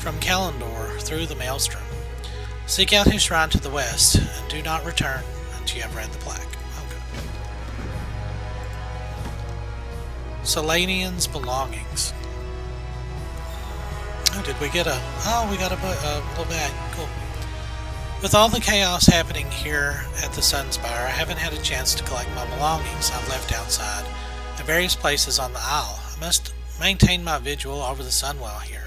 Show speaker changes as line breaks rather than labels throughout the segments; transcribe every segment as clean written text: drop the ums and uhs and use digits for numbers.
from Kalendor through the Maelstrom. Seek out his shrine to the west, and do not return until you have read the plaque. Okay. Selenian's belongings. Oh, did we get a... Oh, we got a little bag. Cool. With all the chaos happening here at the Sunspire, I haven't had a chance to collect my belongings I've left outside at various places on the Isle. I must maintain my vigil over the Sunwell here,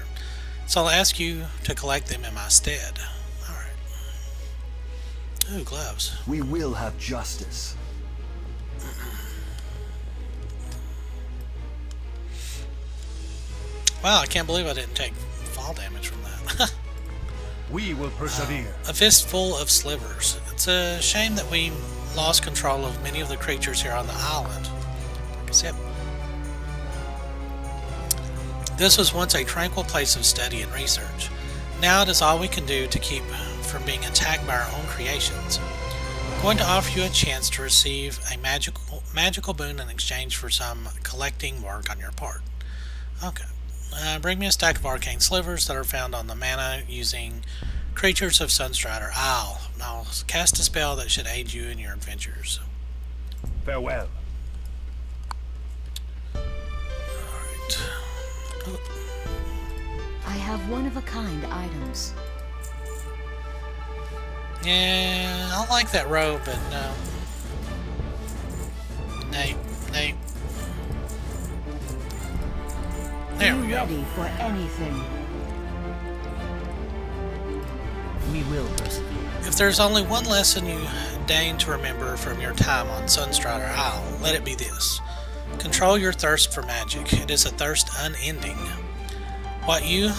so I'll ask you to collect them in my stead. Alright. Ooh, gloves.
We will have justice.
Wow, I can't believe I didn't take fall damage from that.
We will persevere.
A fistful of slivers. It's a shame that we lost control of many of the creatures here on the island. Except this was once a tranquil place of study and research. Now it is all we can do to keep from being attacked by our own creations. I'm going to offer you a chance to receive a magical boon in exchange for some collecting work on your part. Okay. Bring me a stack of arcane slivers that are found on the mana using creatures of Sunstrider Isle. I'll cast a spell that should aid you in your adventures.
Farewell.
Alright.
I have one-of-a-kind items.
Yeah, I like that robe, but no. Nate. There we go.
Ready for anything.
We will persevere.
If there's only one lesson you deign to remember from your time on Sunstrider Isle, let it be this. Control your thirst for magic. It is a thirst unending. What you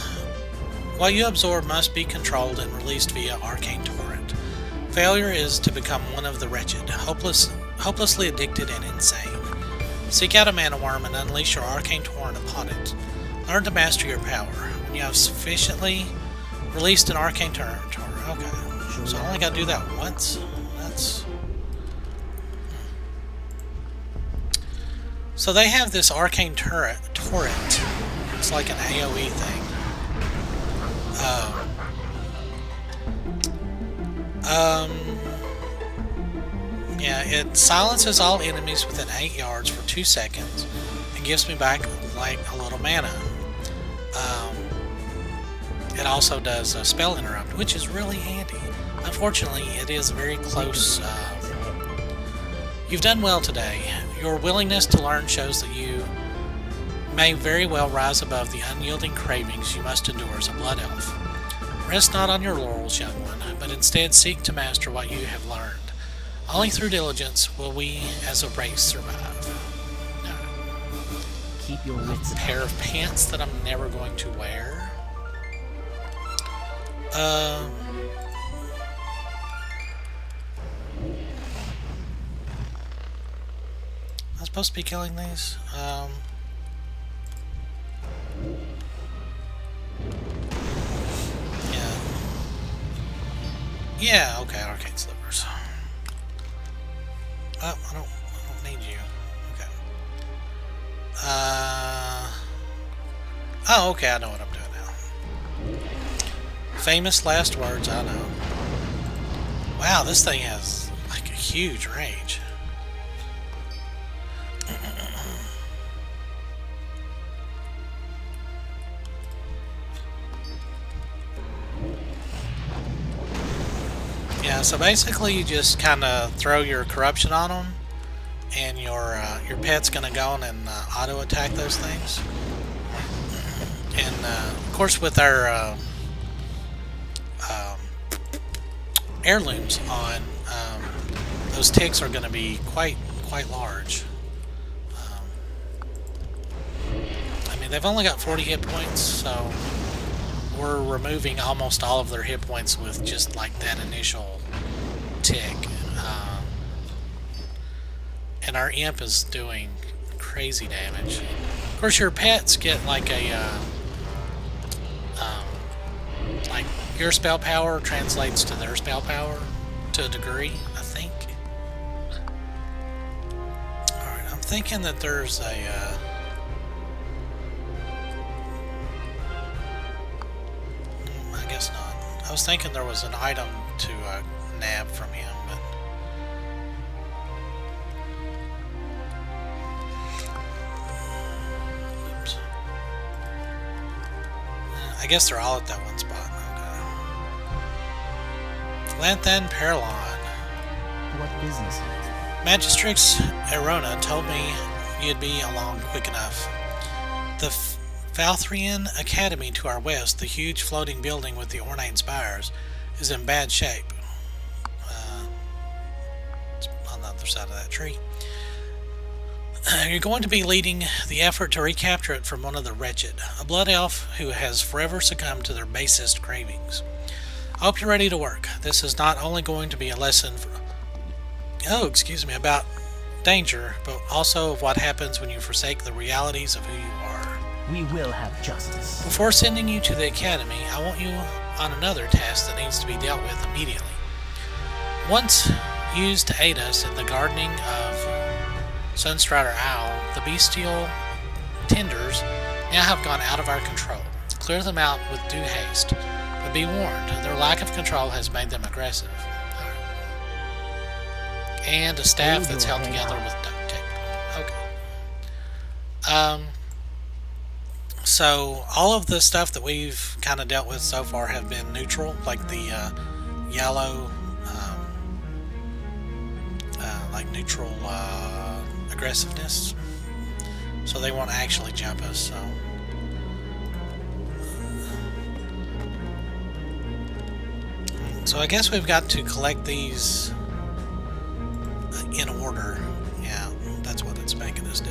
absorb must be controlled and released via arcane torrent. Failure is to become one of the wretched, hopelessly addicted and insane. Seek out a mana worm and unleash your arcane torrent upon it. Learn to master your power. When you have sufficiently released an arcane torrent. Okay. So I only got to do that once? That's... So they have this arcane torrent. It's like an AoE thing. Yeah, it silences all enemies within 8 yards for 2 seconds and gives me back like a little mana. It also does a spell interrupt, which is really handy. Unfortunately, it is very close. You've done well today. Your willingness to learn shows that you may very well rise above the unyielding cravings you must endure as a blood elf. Rest not on your laurels, young one, but instead seek to master what you have learned. Only through diligence will we, as a race, survive. No.
Keep your wits
A pair of pants that I'm never going to wear. Am I supposed to be killing these? Yeah. Yeah, okay, arcane slivers. Oh, I don't need you. Okay. Oh, okay, I know what I'm doing now. Famous last words, I know. Wow, this thing has like a huge range. Yeah, so basically you just kind of throw your corruption on them, and your pet's gonna go on and auto attack those things. And of course, with our heirlooms on, those ticks are going to be quite large. I mean, they've only got 40 hit points, so we're removing almost all of their hit points with just like that initial tick. And our imp is doing crazy damage. Of course, your pets get like a like your spell power translates to their spell power to a degree, I think. Alright, I'm thinking that there's a was thinking there was an item to nab from him, but oops. I guess they're all at that one spot. Okay. Lanthan Perlon.
What business?
Magistrix Erona told me you'd be along quick enough. The Falthrian Academy to our west, the huge floating building with the ornate spires, is in bad shape. It's on the other side of that tree. You're going to be leading the effort to recapture it from one of the wretched, a blood elf who has forever succumbed to their basest cravings. I hope you're ready to work. This is not only going to be a lesson about danger, but also of what happens when you forsake the realities of who you are.
We will have justice.
Before sending you to the academy, I want you on another task that needs to be dealt with immediately. Once used to aid us in the gardening of Sunstrider Owl, the bestial tenders now have gone out of our control. Clear them out with due haste, but be warned, their lack of control has made them aggressive. And a staff that's held together with duct tape. Okay. So all of the stuff that we've kind of dealt with so far have been neutral, like the yellow, like neutral aggressiveness. So they won't actually jump us. So I guess we've got to collect these in order. Yeah, that's what it's making us do.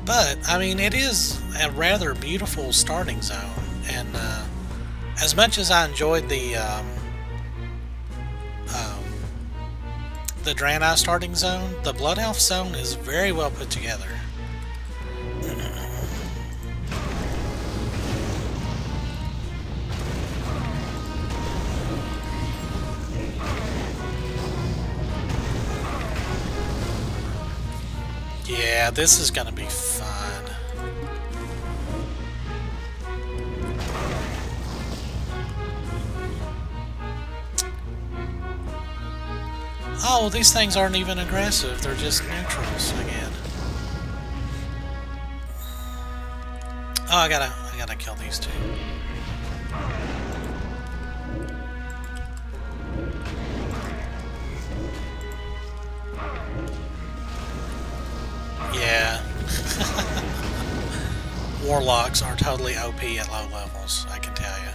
But, I mean, it is a rather beautiful starting zone, and as much as I enjoyed the Draenei starting zone, the Blood Elf zone is very well put together. Yeah, this is gonna be fun. Oh, these things aren't even aggressive, they're just neutrals again. Oh, I gotta kill these two. Yeah. Warlocks are totally OP at low levels, I can tell you.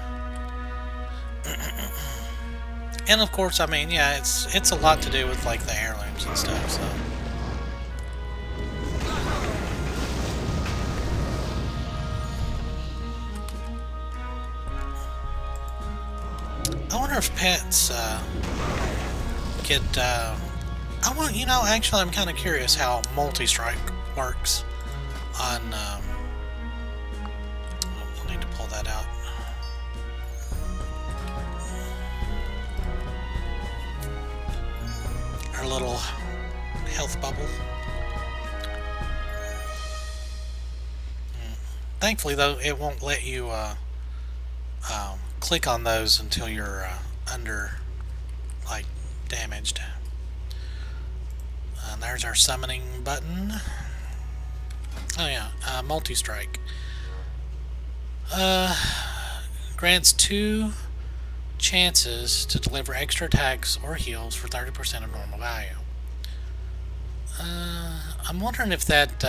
And of course, I mean, yeah, it's a lot to do with like the heirlooms and stuff, so. I wonder if pets could actually I'm kind of curious how multi-strike works on, I'll need to pull that out. Our little health bubble. Thankfully, though, it won't let you click on those until you're under, like, damaged. And there's our summoning button. Oh yeah, multi-strike. Grants 2 chances to deliver extra attacks or heals for 30% of normal value. I'm wondering if that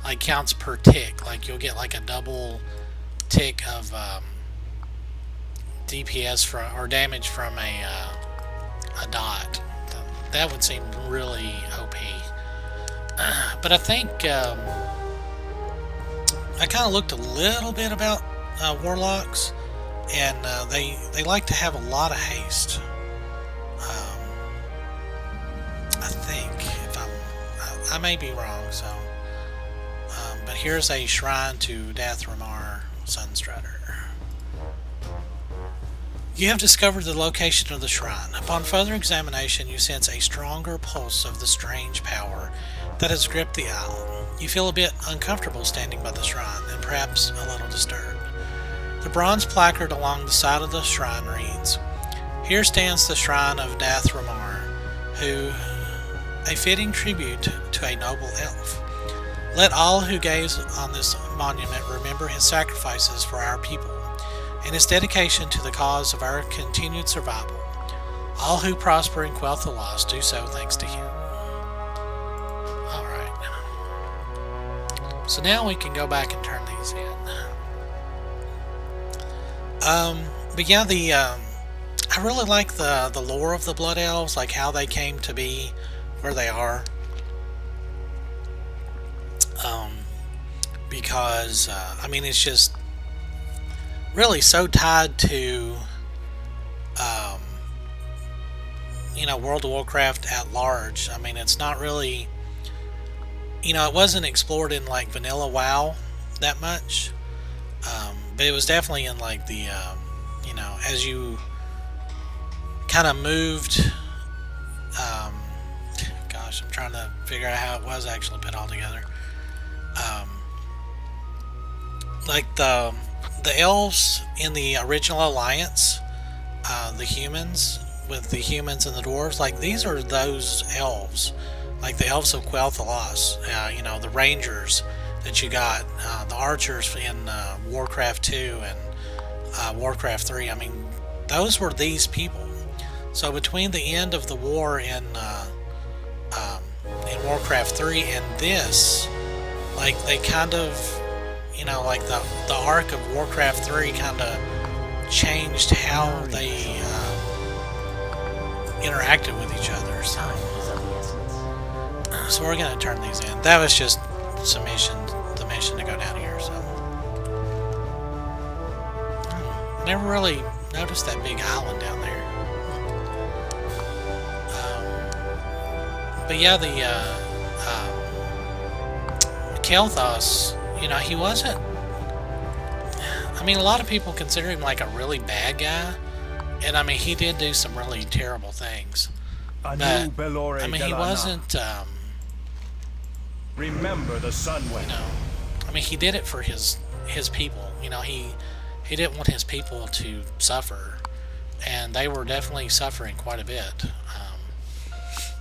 like counts per tick. Like you'll get like a double tick of DPS or damage from a dot. That would seem really OP. But I think I kind of looked a little bit about Warlocks, and they like to have a lot of haste. I think, if I may be wrong, so. But here's a shrine to Dathramar Sunstrider. You have discovered the location of the shrine. Upon further examination, you sense a stronger pulse of the strange power that has gripped the isle. You feel a bit uncomfortable standing by the shrine, and perhaps a little disturbed. The bronze placard along the side of the shrine reads, "Here stands the shrine of Dath Ramar, who, a fitting tribute to a noble elf. Let all who gaze on this monument remember his sacrifices for our people, and his dedication to the cause of our continued survival. All who prosper and quell the lost do so thanks to him." Alright. So now we can go back and turn these in. But yeah, I really like the lore of the Blood Elves, like how they came to be where they are. Because, I mean, it's just really so tied to, you know, World of Warcraft at large. I mean, it's not really, you know, it wasn't explored in, like, vanilla WoW that much. But it was definitely in, like, the, you know, as you kind of moved, gosh, I'm trying to figure out how it was actually put all together. Like the elves in the original alliance, the humans with the humans and the dwarves, like these are those elves, like the elves of Quel'Thalas, you know, the rangers that you got, the archers in Warcraft 2 and Warcraft 3. I mean, those were these people. So between the end of the war in Warcraft 3 and this, like they kind of, you know, like the arc of Warcraft 3 kind of changed how they interacted with each other. So we're going to turn these in. That was just the mission to go down here. So never really noticed that big island down there. But yeah, the Kael'thas, you know, he wasn't, I mean, a lot of people consider him like a really bad guy, and I mean, he did do some really terrible things, but I mean, he wasn't,
remember the Sunway.
you know, I mean, he did it for his people, you know, he didn't want his people to suffer, and they were definitely suffering quite a bit,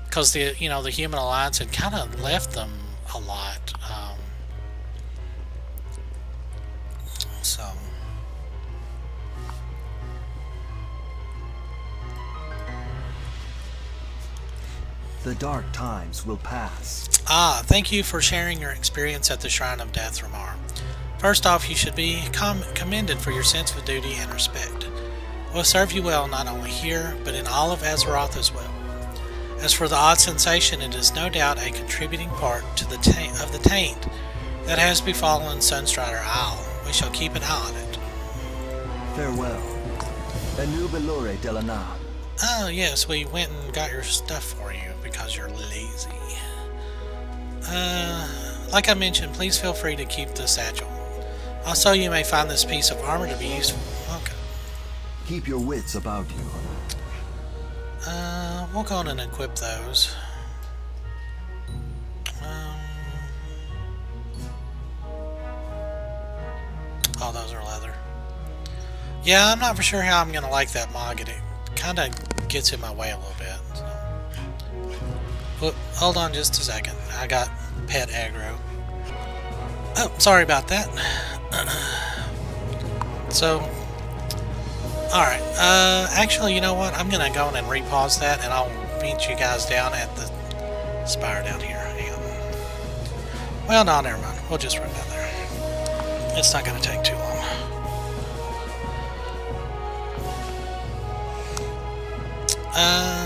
because the, you know, the Human Alliance had kind of left them a lot. So
The dark times will pass.
thank you for sharing your experience at the Shrine of Dath Ramar. First off, you should be commended for your sense of duty and respect. It will serve you well not only here, but in all of Azeroth as well. As for the odd sensation, it is no doubt a contributing part to the taint that has befallen Sunstrider Isle. We shall keep an eye on it.
Farewell. Anu Belore Delana.
Oh yes, we went and got your stuff for you because you're lazy. Like I mentioned, please feel free to keep the satchel. Also, you may find this piece of armor to be useful. Okay.
Keep your wits about you.
We'll go on and equip those. Oh, those are leather. Yeah, I'm not for sure how I'm gonna like that mod. It kind of gets in my way a little bit. So. Whoop, hold on just a second. I got pet aggro. Oh, sorry about that. So, alright. Actually, you know what? I'm gonna go on and repause that, and I'll meet you guys down at the spire down here. Hang on. Well, no, never mind. We'll just run down there. It's not gonna take too long.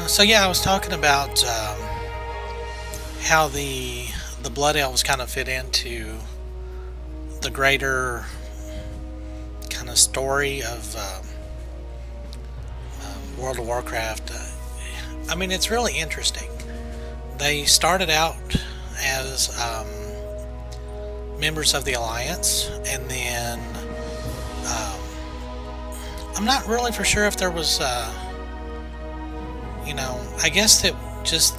So yeah, I was talking about how the Blood Elves kind of fit into the greater kind of story of World of Warcraft. I mean, it's really interesting. They started out as members of the Alliance, and then I'm not really for sure if there was you know, I guess that just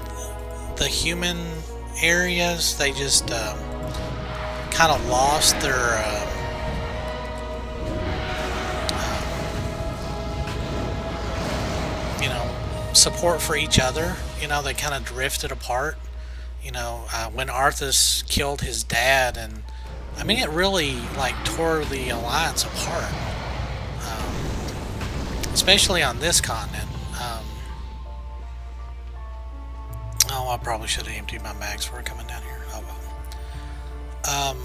the human areas, they just kind of lost their you know, support for each other. You know, they kind of drifted apart. You know, when Arthas killed his dad, and I mean, it really like tore the alliance apart, especially on this continent. Oh, I probably should have emptied my mags before coming down here. Oh well.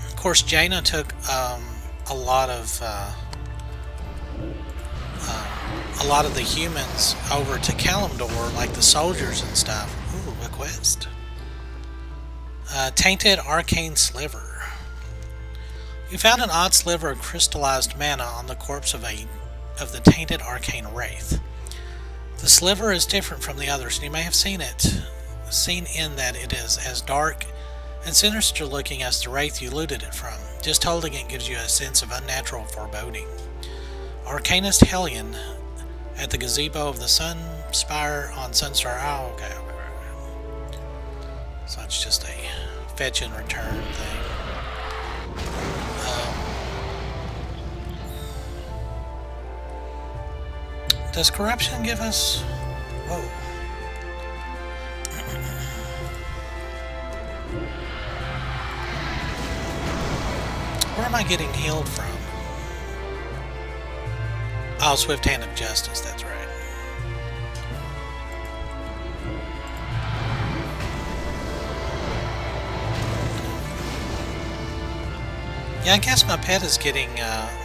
Of course, Jaina took a lot of the humans over to Kalimdor, like the soldiers and stuff. Ooh, a quest. Tainted Arcane Sliver. You found an odd sliver of crystallized mana on the corpse of the Tainted Arcane Wraith. The sliver is different from the others, and you may have seen in that it is as dark and sinister looking as the wraith you looted it from. Just holding it gives you a sense of unnatural foreboding. Arcanist Hellion at the gazebo of the Sun Spire on Sunstar Isle. Okay. So it's just a fetch and return thing. Does corruption give us... Whoa. Where am I getting healed from? Oh, Swift Hand of Justice, that's right. Yeah, I guess my pet is getting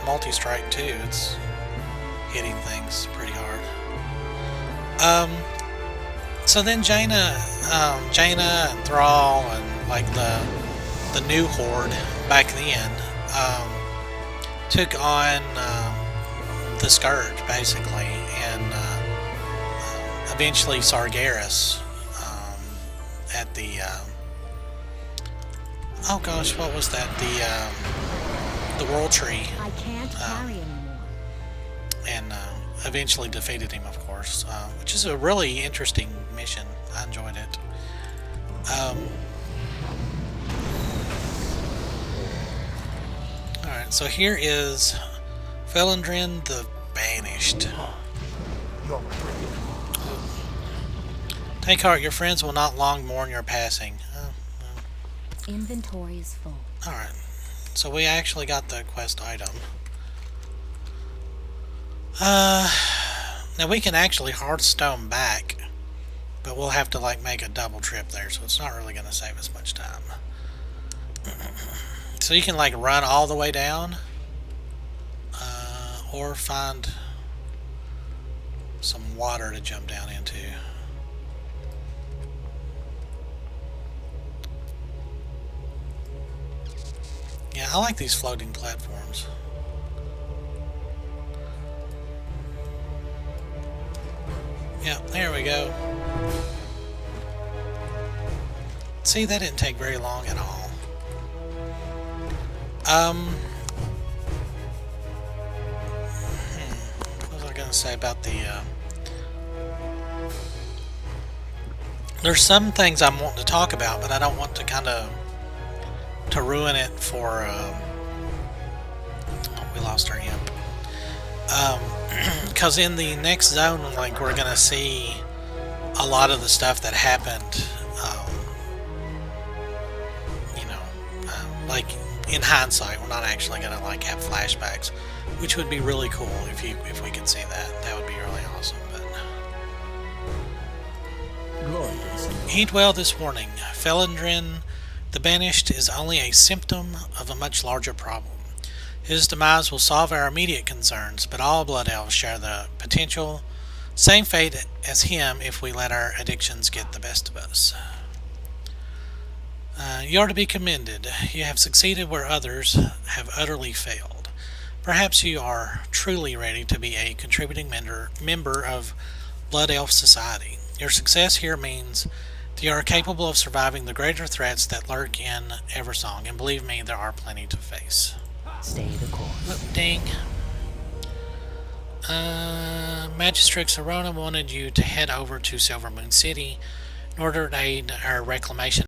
multi-strike too. It's hitting things pretty hard. So then Jaina and Thrall and like the new horde back then took on the Scourge basically, and eventually Sargeras at the oh gosh, what was that? The World Tree.
I can't carry anymore.
And eventually defeated him, of course, which is a really interesting mission. I enjoyed it. Alright, so here is Felindrin the Banished. Take heart, your friends will not long mourn your passing.
Inventory is full.
Alright, so we actually got the quest item. Now we can actually Hearthstone back, but we'll have to like make a double trip there, so it's not really going to save us much time. So you can like run all the way down, or find some water to jump down into. Yeah, I like these floating platforms. Yeah, there we go. See, that didn't take very long at all. What was I gonna say about the there's some things I'm wanting to talk about, but I don't want to kind of ruin it for oh, we lost our imp. Because in the next zone, like, we're gonna see a lot of the stuff that happened, you know, like in hindsight. We're not actually gonna like have flashbacks, which would be really cool if we could see that. That would be really awesome. But heed well this warning: Felindrin the Banished is only a symptom of a much larger problem. His demise will solve our immediate concerns, but all Blood Elves share the potential same fate as him if we let our addictions get the best of us. You are to be commended. You have succeeded where others have utterly failed. Perhaps you are truly ready to be a contributing member of Blood Elf Society. Your success here means that you are capable of surviving the greater threats that lurk in Eversong, and believe me, there are plenty to face.
Stay the course.
Oh, ding. Magistrix Arona wanted you to head over to Silvermoon City in order to aid our reclamation